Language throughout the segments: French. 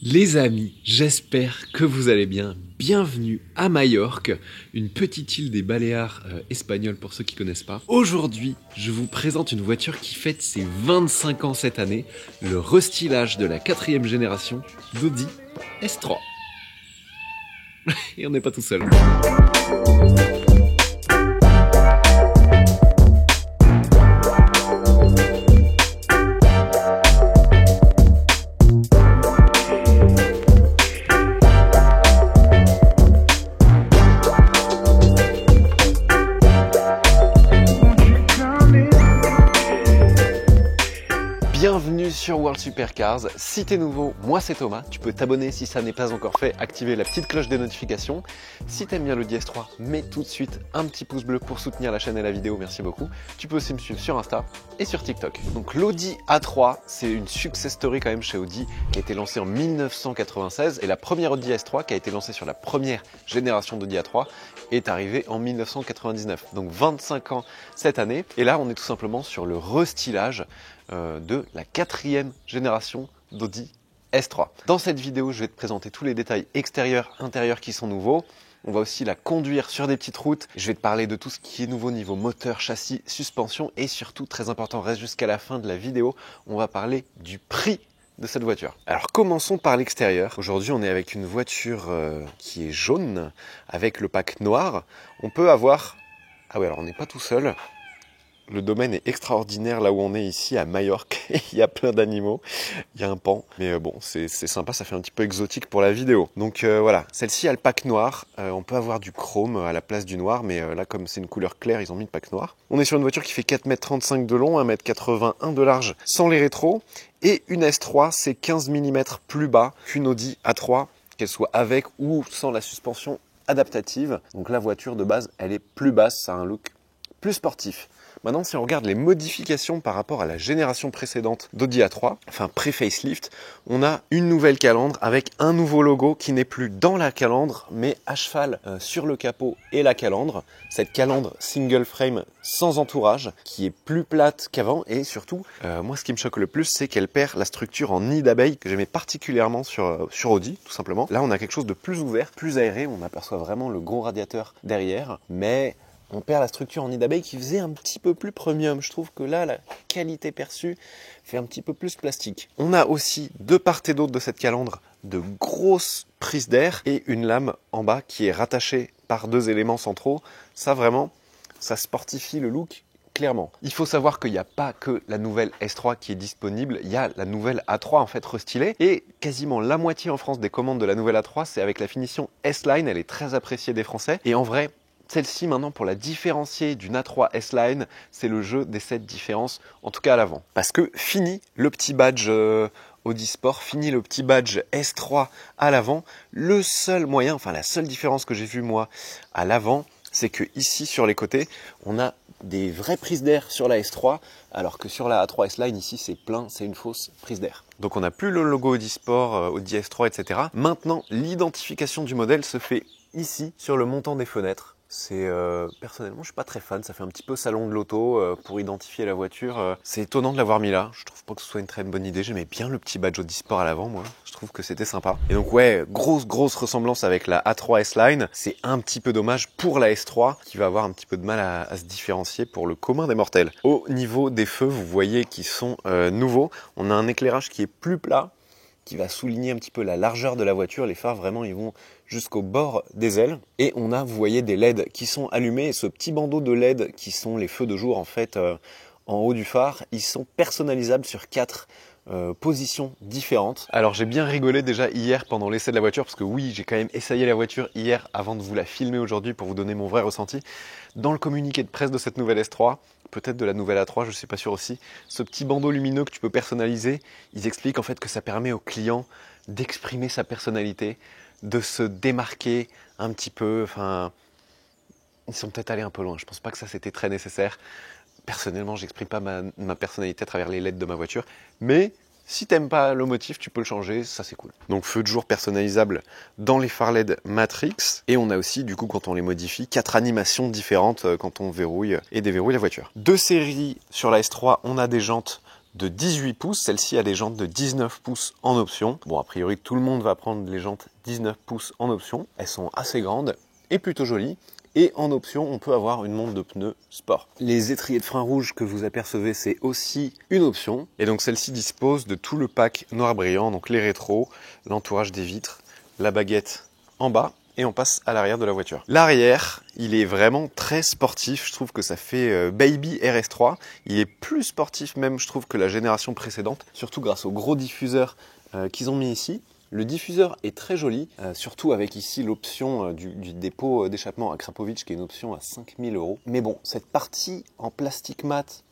Les amis, j'espère que vous allez bien. Bienvenue à Majorque, une petite île des Baléares espagnoles pour ceux qui ne connaissent pas. Aujourd'hui, je vous présente une voiture qui fête ses 25 ans cette année, le restylage de la 4e génération d'Audi S3. Et on n'est pas tout seul. Bienvenue sur World Supercars. Si t'es nouveau, moi c'est Thomas. Tu peux t'abonner si ça n'est pas encore fait, activer la petite cloche des notifications. Si t'aimes bien l'Audi S3, mets tout de suite un petit pouce bleu pour soutenir la chaîne et la vidéo, merci beaucoup. Tu peux aussi me suivre sur Insta et sur TikTok. Donc l'Audi A3, c'est une success story quand même chez Audi qui a été lancée en 1996 et la première Audi S3 qui a été lancée sur la première génération d'Audi A3 est arrivée en 1999. Donc 25 ans cette année. Et là, on est tout simplement sur le restylage de la 4e génération d'Audi S3. Dans cette vidéo, je vais te présenter tous les détails extérieurs, intérieurs qui sont nouveaux. On va aussi la conduire sur des petites routes. Je vais te parler de tout ce qui est nouveau niveau moteur, châssis, suspension et surtout, très important, reste jusqu'à la fin de la vidéo, on va parler du prix de cette voiture. Alors commençons par l'extérieur. Aujourd'hui, on est avec une voiture qui est jaune avec le pack noir. On peut avoir... Ah ouais, alors on n'est pas tout seul. Le domaine est extraordinaire là où on est ici à Majorque. Il y a plein d'animaux, il y a un pan. Mais bon, c'est sympa, ça fait un petit peu exotique pour la vidéo. Donc voilà, celle-ci a le pack noir. On peut avoir du chrome à la place du noir, mais là comme c'est une couleur claire, ils ont mis le pack noir. On est sur une voiture qui fait 4,35 m de long, 1,81 m de large sans les rétros. Et une S3, c'est 15 mm plus bas qu'une Audi A3, qu'elle soit avec ou sans la suspension adaptative. Donc la voiture de base, elle est plus basse, ça a un look plus sportif. Maintenant, si on regarde les modifications par rapport à la génération précédente d'Audi A3, enfin pré-facelift, on a une nouvelle calandre avec un nouveau logo qui n'est plus dans la calandre, mais à cheval sur le capot et la calandre. Cette calandre single frame sans entourage, qui est plus plate qu'avant, et surtout, moi ce qui me choque le plus, c'est qu'elle perd la structure en nid d'abeille, que j'aimais particulièrement sur Audi, tout simplement. Là, on a quelque chose de plus ouvert, plus aéré, on aperçoit vraiment le gros radiateur derrière, mais... on perd la structure en nid d'abeille qui faisait un petit peu plus premium. Je trouve que là, la qualité perçue fait un petit peu plus plastique. On a aussi, de part et d'autre de cette calandre, de grosses prises d'air et une lame en bas qui est rattachée par deux éléments centraux. Ça, vraiment, ça sportifie le look clairement. Il faut savoir qu'il n'y a pas que la nouvelle S3 qui est disponible, il y a la nouvelle A3 en fait restylée et quasiment la moitié en France des commandes de la nouvelle A3, c'est avec la finition S-Line. Elle est très appréciée des Français et en vrai, celle-ci, maintenant, pour la différencier d'une A3 S-Line, c'est le jeu des 7 différences, en tout cas à l'avant. Parce que fini le petit badge Audi Sport, fini le petit badge S3 à l'avant. Le seul moyen, enfin la seule différence que j'ai vue moi à l'avant, c'est que ici sur les côtés, on a des vraies prises d'air sur la S3, alors que sur la A3 S-Line, ici c'est plein, c'est une fausse prise d'air. Donc on n'a plus le logo Audi Sport, Audi S3, etc. Maintenant, l'identification du modèle se fait ici, sur le montant des fenêtres. C'est personnellement, je suis pas très fan. Ça fait un petit peu salon de l'auto pour identifier la voiture. C'est étonnant de l'avoir mis là. Je trouve pas que ce soit une très bonne idée. J'aimais bien le petit badge Audi Sport à l'avant, moi. Je trouve que c'était sympa. Et donc ouais, grosse ressemblance avec la A3 S-Line. C'est un petit peu dommage pour la S3 qui va avoir un petit peu de mal à se différencier pour le commun des mortels. Au niveau des feux, vous voyez qu'ils sont nouveaux. On a un éclairage qui est plus plat, qui va souligner un petit peu la largeur de la voiture. Les phares, vraiment, ils vont jusqu'au bord des ailes. Et on a, vous voyez, des LED qui sont allumés. Et ce petit bandeau de LED qui sont les feux de jour, en fait, en haut du phare, ils sont personnalisables sur 4 positions différentes. Alors j'ai bien rigolé déjà hier pendant l'essai de la voiture, parce que oui, j'ai quand même essayé la voiture hier avant de vous la filmer aujourd'hui pour vous donner mon vrai ressenti. Dans le communiqué de presse de cette nouvelle S3, peut-être de la nouvelle A3, je ne suis pas sûr aussi, ce petit bandeau lumineux que tu peux personnaliser, ils expliquent en fait que ça permet au client d'exprimer sa personnalité, de se démarquer un petit peu, enfin, ils sont peut-être allés un peu loin, je pense pas que ça c'était très nécessaire. Personnellement, j'exprime pas ma personnalité à travers les LED de ma voiture, mais si t'aimes pas le motif, tu peux le changer, ça c'est cool. Donc feu de jour personnalisable dans les phares LED Matrix, et on a aussi, du coup, quand on les modifie, 4 animations différentes quand on verrouille et déverrouille la voiture. De série sur la S3, on a des jantes de 18 pouces. Celle-ci a des jantes de 19 pouces en option. Bon, a priori, tout le monde va prendre les jantes 19 pouces en option. Elles sont assez grandes et plutôt jolies. Et en option, on peut avoir une montre de pneus sport. Les étriers de frein rouge que vous apercevez, c'est aussi une option. Et donc celle-ci dispose de tout le pack noir brillant, donc les rétros, l'entourage des vitres, la baguette en bas. Et on passe à l'arrière de la voiture. L'arrière, il est vraiment très sportif. Je trouve que ça fait Baby RS3. Il est plus sportif même, je trouve, que la génération précédente. Surtout grâce au gros diffuseur qu'ils ont mis ici. Le diffuseur est très joli, surtout avec ici l'option du dépôt d'échappement à Krapovic, qui est une option à 5000 €. Mais bon, cette partie en plastique mat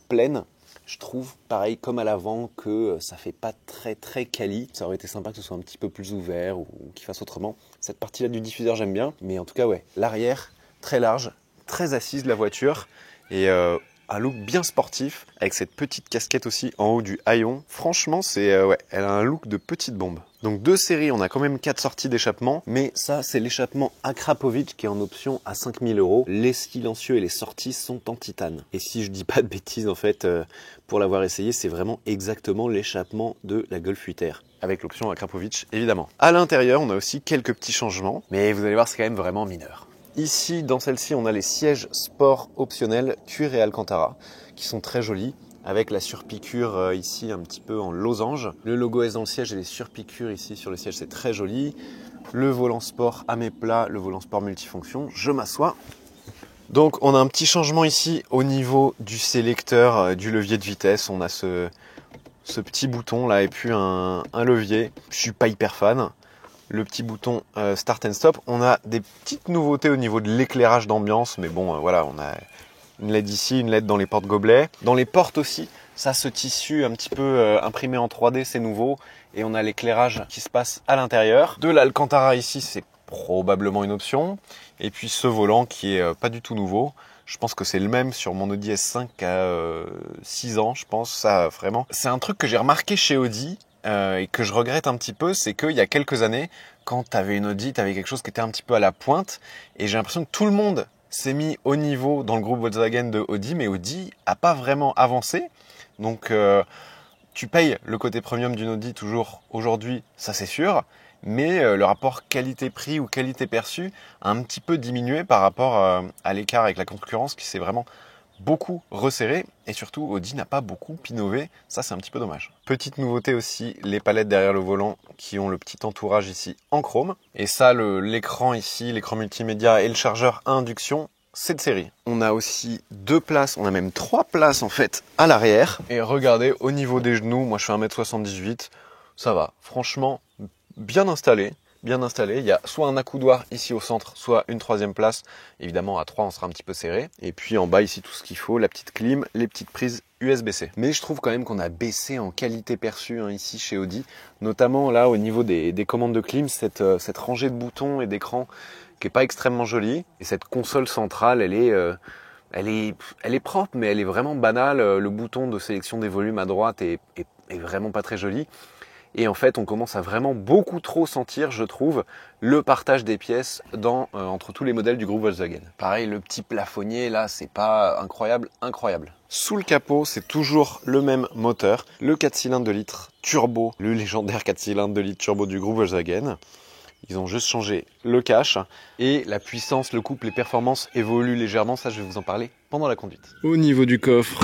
pleine, je trouve, pareil comme à l'avant, que ça fait pas très quali. Ça aurait été sympa que ce soit un petit peu plus ouvert ou qu'il fasse autrement. Cette partie-là du diffuseur, j'aime bien. Mais en tout cas, ouais, l'arrière, très large, très assise la voiture. Et un look bien sportif, avec cette petite casquette aussi en haut du haillon. Franchement, ouais, elle a un look de petite bombe. Donc deux séries, on a quand même 4 sorties d'échappement, mais ça c'est l'échappement à Krapovic qui est en option à 5000 €. Les silencieux et les sorties sont en titane. Et si je dis pas de bêtises, en fait, pour l'avoir essayé, c'est vraiment exactement l'échappement de la Golf 8R. Avec l'option à Krapovic, évidemment. À l'intérieur, on a aussi quelques petits changements, mais vous allez voir, c'est quand même vraiment mineur. Ici, dans celle-ci, on a les sièges sport optionnels cuir et alcantara, qui sont très jolis, avec la surpiqûre ici un petit peu en losange. Le logo est dans le siège et les surpiqûres ici sur le siège, c'est très joli. Le volant sport à mes plats, le volant sport multifonction. Je m'assois. Donc on a un petit changement ici au niveau du sélecteur du levier de vitesse. On a ce petit bouton là et puis un levier. Je suis pas hyper fan. Le petit bouton Start and Stop. On a des petites nouveautés au niveau de l'éclairage d'ambiance, mais bon, voilà, on a une LED ici, une LED dans les portes gobelets. Dans les portes aussi, ça, ce tissu un petit peu imprimé en 3D, c'est nouveau. Et on a l'éclairage qui se passe à l'intérieur. De l'Alcantara ici, c'est probablement une option. Et puis ce volant qui est pas du tout nouveau. Je pense que c'est le même sur mon Audi S5 à 6 ans, je pense. Ça, vraiment. C'est un truc que j'ai remarqué chez Audi. Et que je regrette un petit peu, c'est qu'il y a quelques années, quand tu avais une Audi, tu avais quelque chose qui était un petit peu à la pointe, et j'ai l'impression que tout le monde s'est mis au niveau dans le groupe Volkswagen de Audi, mais Audi a pas vraiment avancé. Donc tu payes le côté premium d'une Audi toujours aujourd'hui, ça c'est sûr, mais le rapport qualité-prix ou qualité perçue a un petit peu diminué par rapport à l'écart avec la concurrence qui s'est vraiment beaucoup resserré, et surtout Audi n'a pas beaucoup innové, ça c'est un petit peu dommage. Petite nouveauté aussi, les palettes derrière le volant qui ont le petit entourage ici en chrome, et ça l'écran ici, l'écran multimédia et le chargeur à induction, c'est de série. On a aussi 2 places, on a même 3 places en fait à l'arrière, et regardez au niveau des genoux, moi je fais 1m78, ça va, franchement bien installé. Bien installé, il y a soit un accoudoir ici au centre, soit une 3e place. Évidemment à 3 on sera un petit peu serré. Et puis en bas ici tout ce qu'il faut, la petite clim, les petites prises USB-C. Mais je trouve quand même qu'on a baissé en qualité perçue ici chez Audi. Notamment là au niveau des commandes de clim, cette rangée de boutons et d'écran qui est pas extrêmement jolie. Et cette console centrale, elle est propre mais elle est vraiment banale. Le bouton de sélection des volumes à droite est vraiment pas très joli. Et en fait, on commence à vraiment beaucoup trop sentir, je trouve, le partage des pièces entre tous les modèles du groupe Volkswagen. Pareil, le petit plafonnier, là, c'est pas incroyable. Sous le capot, c'est toujours le même moteur, le 4 cylindres de litre turbo, le légendaire 4 cylindres de litre turbo du groupe Volkswagen. Ils ont juste changé le cache et la puissance, le couple, les performances évoluent légèrement. Ça, je vais vous en parler pendant la conduite. Au niveau du coffre,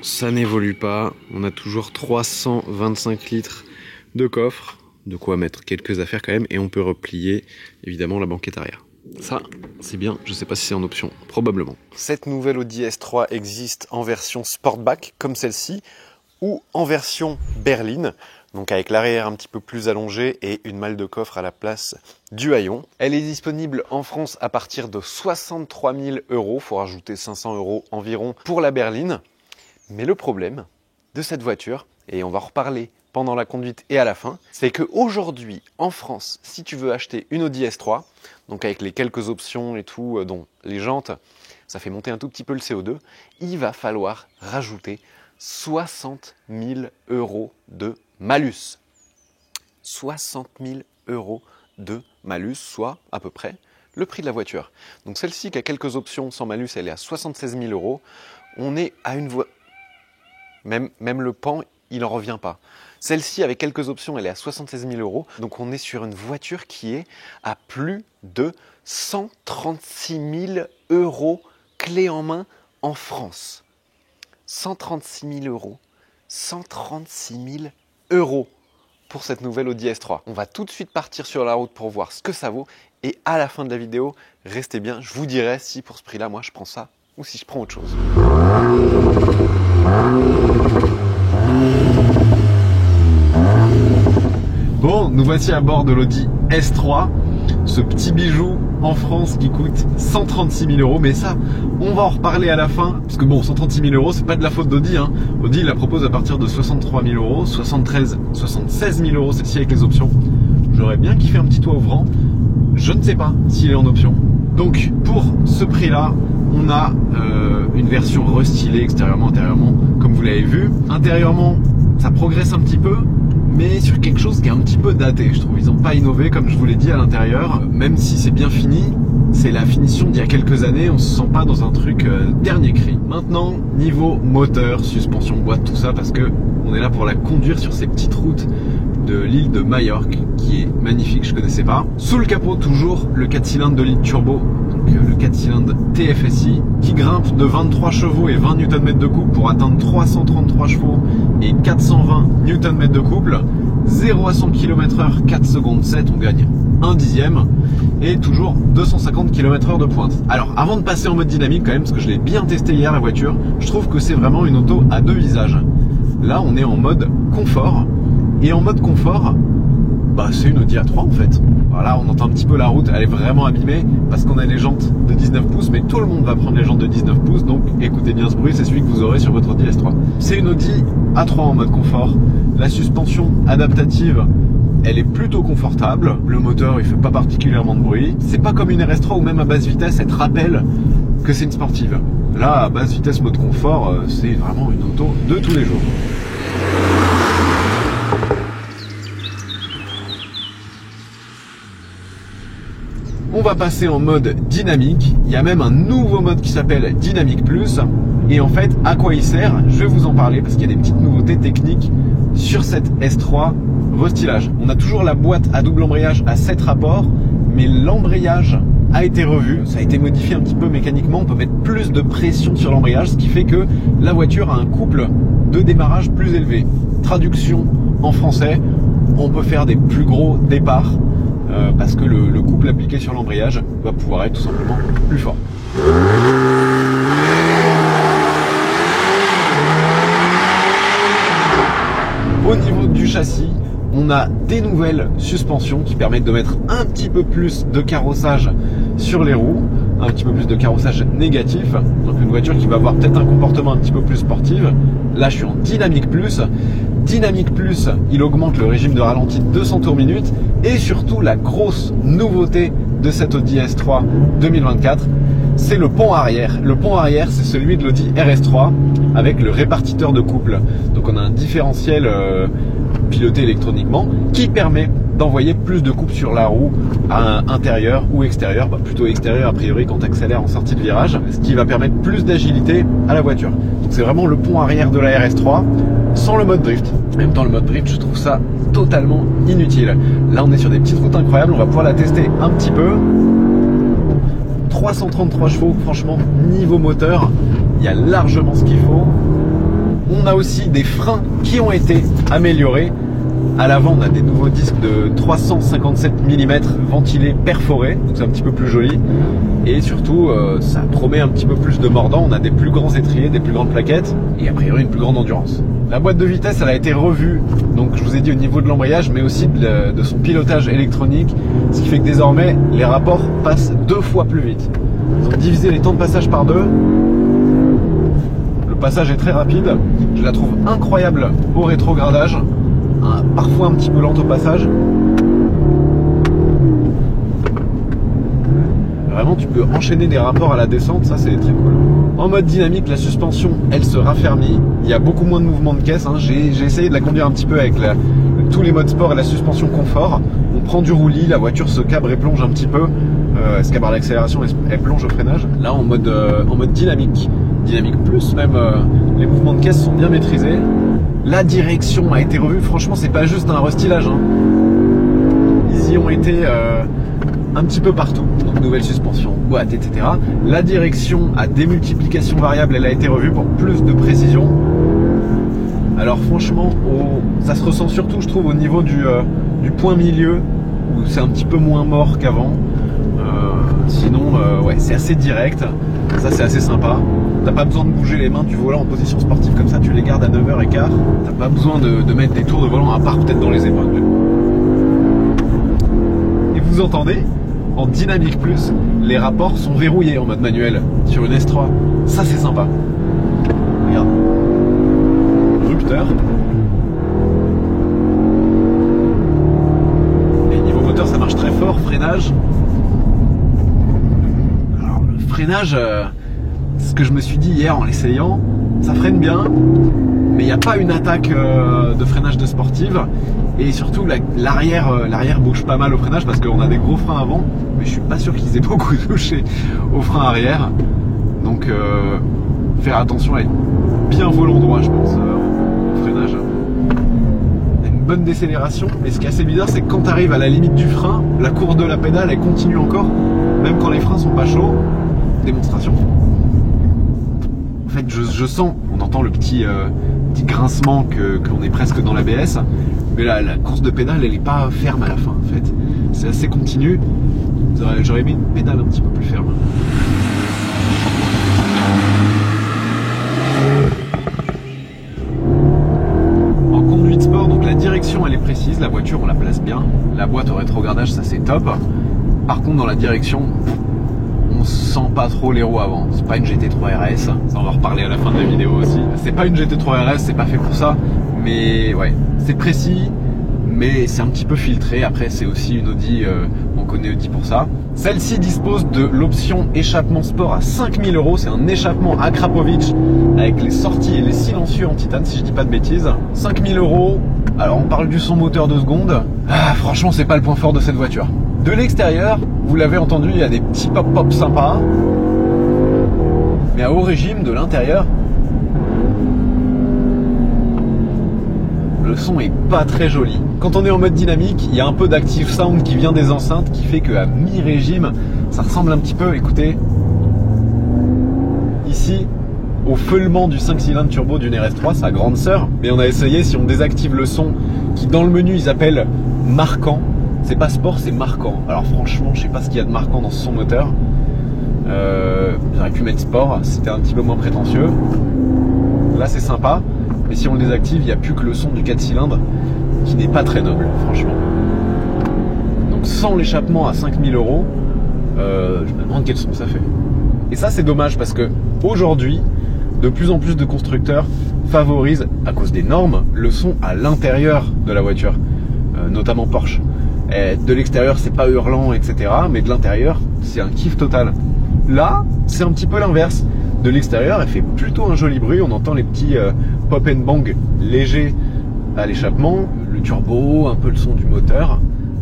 ça n'évolue pas. On a toujours 325 litres de coffre, de quoi mettre quelques affaires quand même, et on peut replier évidemment la banquette arrière. Ça, c'est bien, je sais pas si c'est en option, probablement. Cette nouvelle Audi S3 existe en version Sportback, comme celle-ci, ou en version berline, donc avec l'arrière un petit peu plus allongé et une malle de coffre à la place du haillon. Elle est disponible en France à partir de 63 000 €, faut rajouter 500 € environ pour la berline. Mais le problème de cette voiture, et on va en reparler pendant la conduite et à la fin, c'est qu'aujourd'hui, en France, si tu veux acheter une Audi S3, donc avec les quelques options et tout, dont les jantes, ça fait monter un tout petit peu le CO2, il va falloir rajouter 60 000 € de malus. 60 000 € de malus, soit à peu près le prix de la voiture. Donc celle-ci qui a quelques options sans malus, elle est à 76 000 €. On est à une voie... Même le pan, il n'en revient pas. Celle-ci, avec quelques options, elle est à 76 000 €. Donc on est sur une voiture qui est à plus de 136 000 € clé en main en France. 136 000 €. 136 000 € pour cette nouvelle Audi S3. On va tout de suite partir sur la route pour voir ce que ça vaut. Et à la fin de la vidéo, restez bien, je vous dirai si pour ce prix-là, moi je prends ça ou si je prends autre chose. Bon, nous voici à bord de l'Audi S3, ce petit bijou en France qui coûte 136 000 €. Mais ça, on va en reparler à la fin, parce que bon, 136 000 €, c'est pas de la faute d'Audi, hein. Audi la propose à partir de 63 000 €, 76 000 € celle-ci avec les options. J'aurais bien kiffé un petit toit ouvrant, je ne sais pas s'il est en option. Donc pour ce prix-là, on a une version restylée extérieurement, intérieurement, comme vous l'avez vu. Intérieurement, ça progresse un petit peu, mais sur quelque chose qui est un petit peu daté, je trouve. Ils n'ont pas innové, comme je vous l'ai dit, à l'intérieur. Même si c'est bien fini, c'est la finition d'il y a quelques années, on se sent pas dans un truc dernier cri. Maintenant, niveau moteur, suspension, boîte, tout ça, parce que on est là pour la conduire sur ces petites routes de l'île de Majorque, qui est magnifique, je connaissais pas. Sous le capot, toujours le 4 cylindres de litre turbo, donc le 4 cylindres TFSI, qui grimpe de 23 chevaux et 20 Nm de couple pour atteindre 333 chevaux et 420 Nm de couple. 0 à 100 km/h, 4 secondes 7, on gagne 1 dixième, et toujours 250 km/h de pointe. Alors avant de passer en mode dynamique quand même, parce que je l'ai bien testé hier la voiture, je trouve que c'est vraiment une auto à deux visages. Là on est en mode confort, et en mode confort, bah c'est une Audi A3 en fait. Voilà, on entend un petit peu la route, elle est vraiment abîmée parce qu'on a les jantes de 19 pouces, mais tout le monde va prendre les jantes de 19 pouces, donc écoutez bien ce bruit, c'est celui que vous aurez sur votre Audi S3. C'est une Audi A3 en mode confort. La suspension adaptative, elle est plutôt confortable. Le moteur, il fait pas particulièrement de bruit. C'est pas comme une RS3 où même à basse vitesse, elle te rappelle que c'est une sportive. Là, à basse vitesse mode confort, c'est vraiment une auto de tous les jours. On va passer en mode dynamique. Il y a même un nouveau mode qui s'appelle Dynamique Plus. Et en fait, à quoi il sert? Je vais vous en parler parce qu'il y a des petites nouveautés techniques sur cette S3 restylage. On a toujours la boîte à double embrayage à 7 rapports, mais l'embrayage a été revu. Ça a été modifié un petit peu mécaniquement. On peut mettre plus de pression sur l'embrayage, ce qui fait que la voiture a un couple de démarrage plus élevé. Traduction en français, on peut faire des plus gros départs. Parce que le couple appliqué sur l'embrayage va pouvoir être tout simplement plus fort. Au niveau du châssis, on a des nouvelles suspensions qui permettent de mettre un petit peu plus de carrossage sur les roues, un petit peu plus de carrossage négatif, donc une voiture qui va avoir peut-être un comportement un petit peu plus sportif. Là je suis en Dynamique Plus. Dynamique Plus, il augmente le régime de ralenti de 200 tours minute, et surtout la grosse nouveauté de cette Audi S3 2024, c'est le pont arrière. Le pont arrière, c'est celui de l'Audi RS3 avec le répartiteur de couple. Donc on a un différentiel piloté électroniquement qui permet d'envoyer plus de couple sur la roue à intérieur ou extérieur, plutôt extérieur a priori quand tu accélères en sortie de virage, ce qui va permettre plus d'agilité à la voiture. Donc c'est vraiment le pont arrière de la RS3 sans le mode drift. En même temps le mode drift, je trouve ça totalement inutile. Là on est sur des petites routes incroyables, on va pouvoir la tester un petit peu. 333 chevaux, franchement niveau moteur, il y a largement ce qu'il faut. On a aussi des freins qui ont été améliorés. À l'avant, on a des nouveaux disques de 357 mm ventilés perforés, donc c'est un petit peu plus joli. Et surtout, ça promet un petit peu plus de mordant. On a des plus grands étriers, des plus grandes plaquettes et a priori une plus grande endurance. La boîte de vitesse, elle a été revue, donc je vous ai dit au niveau de l'embrayage, mais aussi de son pilotage électronique, ce qui fait que désormais, les rapports passent 2 fois plus vite. Ils ont divisé les temps de passage par 2. Le passage est très rapide. Je la trouve incroyable au rétrogradage. Parfois un petit peu lente au passage. Vraiment tu peux enchaîner des rapports à la descente, ça c'est très cool. En mode dynamique, la suspension elle se raffermit, il y a beaucoup moins de mouvements de caisse, hein. J'ai essayé de la conduire un petit peu avec tous les modes sport et la suspension confort. On prend du roulis, la voiture se cabre et plonge un petit peu, elle se cabre à l'accélération, elle plonge au freinage. Là en mode dynamique, Dynamique Plus, même les mouvements de caisse sont bien maîtrisés. La direction a été revue, franchement c'est pas juste un restylage, hein. Ils y ont été un petit peu partout, donc nouvelle suspension, boîte, etc. La direction à démultiplication variable, elle a été revue pour plus de précision. Alors franchement, ça se ressent surtout je trouve au niveau du point milieu, où c'est un petit peu moins mort qu'avant. Sinon, ouais, c'est assez direct, ça c'est assez sympa. T'as pas besoin de bouger les mains du volant en position sportive comme ça, tu les gardes à 9h15. T'as pas besoin de mettre des tours de volant, à part peut-être dans les épingles. Et vous entendez, en Dynamique Plus, les rapports sont verrouillés en mode manuel sur une S3. Ça c'est sympa. Regarde. Rupteur. Et niveau moteur, ça marche très fort. Freinage. Alors le freinage, ce que je me suis dit hier en l'essayant, ça freine bien, mais il n'y a pas une attaque de freinage de sportive. Et surtout l'arrière bouge pas mal au freinage parce qu'on a des gros freins avant, mais je suis pas sûr qu'ils aient beaucoup touché au frein arrière. Donc faire attention à être bien volant droit, je pense, au freinage. Il y a une bonne décélération, mais ce qui est assez bizarre, c'est que quand tu arrives à la limite du frein, la courbe de la pédale elle continue encore, même quand les freins sont pas chauds. Démonstration. En fait, je sens, on entend le petit grincement qu'on est presque dans l'ABS, mais là, la course de pédale, elle est pas ferme à la fin, en fait. C'est assez continu. J'aurais mis une pédale un petit peu plus ferme. En conduite sport, donc la direction, elle est précise. La voiture, on la place bien. La boîte au rétrogradage, ça c'est top. Par contre, dans la direction, on sent pas trop les roues avant. C'est pas une GT3 RS, ça on va reparler à la fin de la vidéo aussi. C'est pas une GT3 RS, c'est pas fait pour ça, mais ouais, c'est précis, mais c'est un petit peu filtré. Après c'est aussi une Audi, on connaît Audi pour ça. Celle-ci dispose de l'option échappement sport à 5000 €. C'est un échappement Akrapovic avec les sorties et les silencieux en titane, si je dis pas de bêtises. 5000 €. Alors on parle du son moteur 2 secondes. Ah, franchement c'est pas le point fort de cette voiture. De l'extérieur, vous l'avez entendu, il y a des petits pop-pop sympas. Mais à haut régime, de l'intérieur, le son est pas très joli. Quand on est en mode dynamique, il y a un peu d'active sound qui vient des enceintes, qui fait qu'à mi-régime, ça ressemble un petit peu, écoutez, ici, au feulement du 5 cylindres turbo d'une RS3, sa grande sœur. Mais on a essayé, si on désactive le son, qui dans le menu, ils appellent marquant. C'est pas sport, c'est marquant. Alors franchement, je sais pas ce qu'il y a de marquant dans ce son moteur. J'aurais pu mettre sport, c'était un petit peu moins prétentieux. Là c'est sympa, mais si on le désactive, il n'y a plus que le son du 4 cylindres qui n'est pas très noble, franchement. Donc sans l'échappement à 5000 €, je me demande quel son ça fait. Et ça c'est dommage parce que aujourd'hui, de plus en plus de constructeurs favorisent, à cause des normes, le son à l'intérieur de la voiture, notamment Porsche. Et de l'extérieur c'est pas hurlant, etc. Mais de l'intérieur c'est un kiff total. Là c'est un petit peu l'inverse. De l'extérieur elle fait plutôt un joli bruit. On entend les petits pop and bang légers à l'échappement, le turbo, un peu le son du moteur.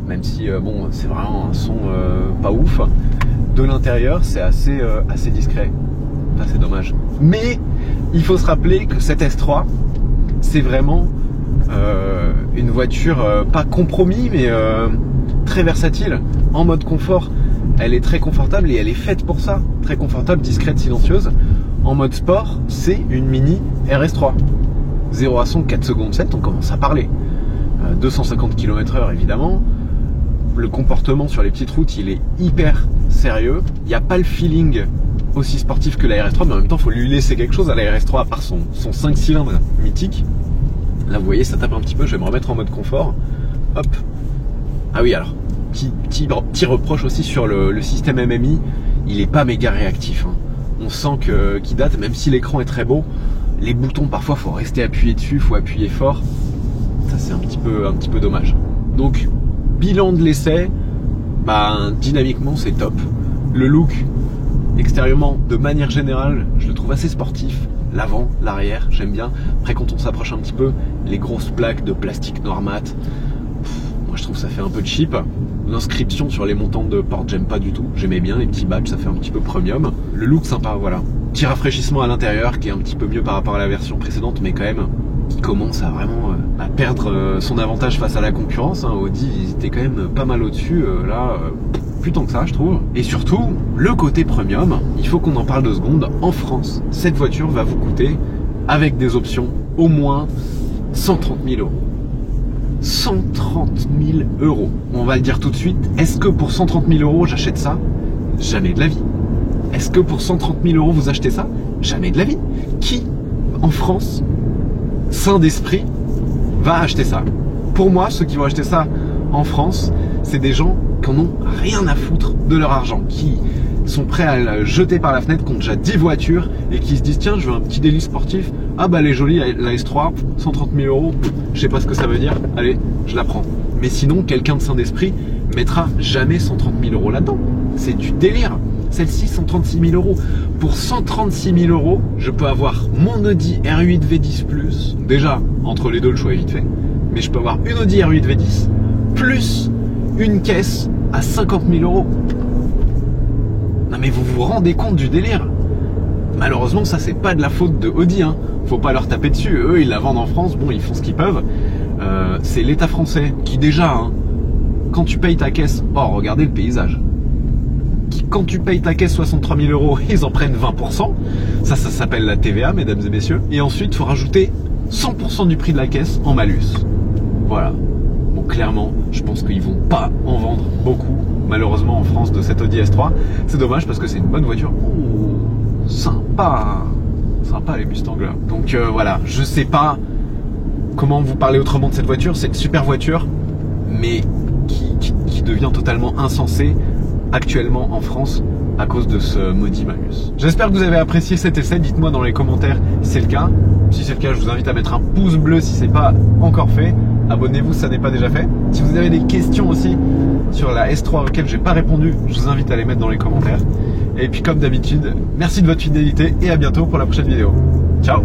Même si bon c'est vraiment un son pas ouf. De l'intérieur c'est assez discret. Ça c'est dommage. Mais il faut se rappeler que cette S3 c'est vraiment une voiture pas compromis mais très versatile. En mode confort elle est très confortable et elle est faite pour ça, très confortable, discrète, silencieuse. En mode sport c'est une mini RS3, 0 à 100 4 secondes 7, on commence à parler. 250 km/h évidemment. Le comportement sur les petites routes il est hyper sérieux. Il n'y a pas le feeling aussi sportif que la RS3, mais en même temps il faut lui laisser quelque chose à la RS3 à part son 5 cylindres mythique. Là vous voyez ça tape un petit peu, je vais me remettre en mode confort. Hop. Ah oui alors, petit reproche aussi sur le système MMI, il est pas méga réactif. Hein. On sent qu'il date, même si l'écran est très beau, les boutons parfois faut rester appuyé dessus, faut appuyer fort. Ça c'est un petit peu dommage. Donc bilan de l'essai, dynamiquement c'est top. Le look extérieurement de manière générale je le trouve assez sportif. L'avant, l'arrière, j'aime bien. Après quand on s'approche un petit peu, les grosses plaques de plastique noir mat, moi je trouve que ça fait un peu cheap. L'inscription sur les montants de porte j'aime pas du tout. J'aimais bien les petits badges, ça fait un petit peu premium. Le look sympa, voilà. Petit rafraîchissement à l'intérieur qui est un petit peu mieux par rapport à la version précédente, mais quand même qui commence à vraiment à perdre son avantage face à la concurrence. Audi, ils étaient quand même pas mal au-dessus. Plus tant que ça, je trouve. Et surtout, le côté premium, il faut qu'on en parle 2 secondes. En France, cette voiture va vous coûter, avec des options, au moins 130 000 euros. 130 000 euros. On va le dire tout de suite. Est-ce que pour 130 000 euros, j'achète ça? Jamais de la vie. Est-ce que pour 130 000 euros, vous achetez ça? Jamais de la vie. Qui, en France, sain d'esprit, va acheter ça? Pour moi, ceux qui vont acheter ça en France, c'est des gens qui en ont rien à foutre de leur argent, qui sont prêts à le jeter par la fenêtre, qui ont déjà 10 voitures et qui se disent tiens, je veux un petit délice sportif. Ah bah elle est jolie, la S3, 130 000 euros, je sais pas ce que ça veut dire, allez, je la prends. Mais sinon, quelqu'un de sain d'esprit mettra jamais 130 000 euros là-dedans. C'est du délire. Celle-ci, 136 000 euros. Pour 136 000 euros, je peux avoir mon Audi R8 V10 Plus. Déjà, entre les deux, le choix est vite fait. Mais je peux avoir une Audi R8 V10 plus une caisse à 50 000 euros. Non mais vous vous rendez compte du délire? Malheureusement, ça c'est pas de la faute de Audi. Faut pas leur taper dessus. Eux, ils la vendent en France. Bon, ils font ce qu'ils peuvent. C'est l'État français qui déjà, quand tu payes ta caisse, oh regardez le paysage. Quand tu payes ta caisse 63 000 euros, ils en prennent 20%. Ça s'appelle la TVA, mesdames et messieurs. Et ensuite, il faut rajouter 100% du prix de la caisse en malus. Voilà. Bon, clairement, je pense qu'ils vont pas en vendre beaucoup, malheureusement, en France, de cette Audi S3. C'est dommage parce que c'est une bonne voiture. Oh, sympa. Sympa les Mustang là. Donc voilà, je sais pas comment vous parler autrement de cette voiture. C'est une super voiture, mais qui devient totalement insensée actuellement en France à cause de ce maudit malus. J'espère que vous avez apprécié cet essai. Dites-moi dans les commentaires si c'est le cas. Si c'est le cas, je vous invite à mettre un pouce bleu si c'est pas encore fait. Abonnez-vous si ça n'est pas déjà fait. Si vous avez des questions aussi sur la S3 auxquelles j'ai pas répondu, je vous invite à les mettre dans les commentaires. Et puis comme d'habitude, merci de votre fidélité et à bientôt pour la prochaine vidéo. Ciao!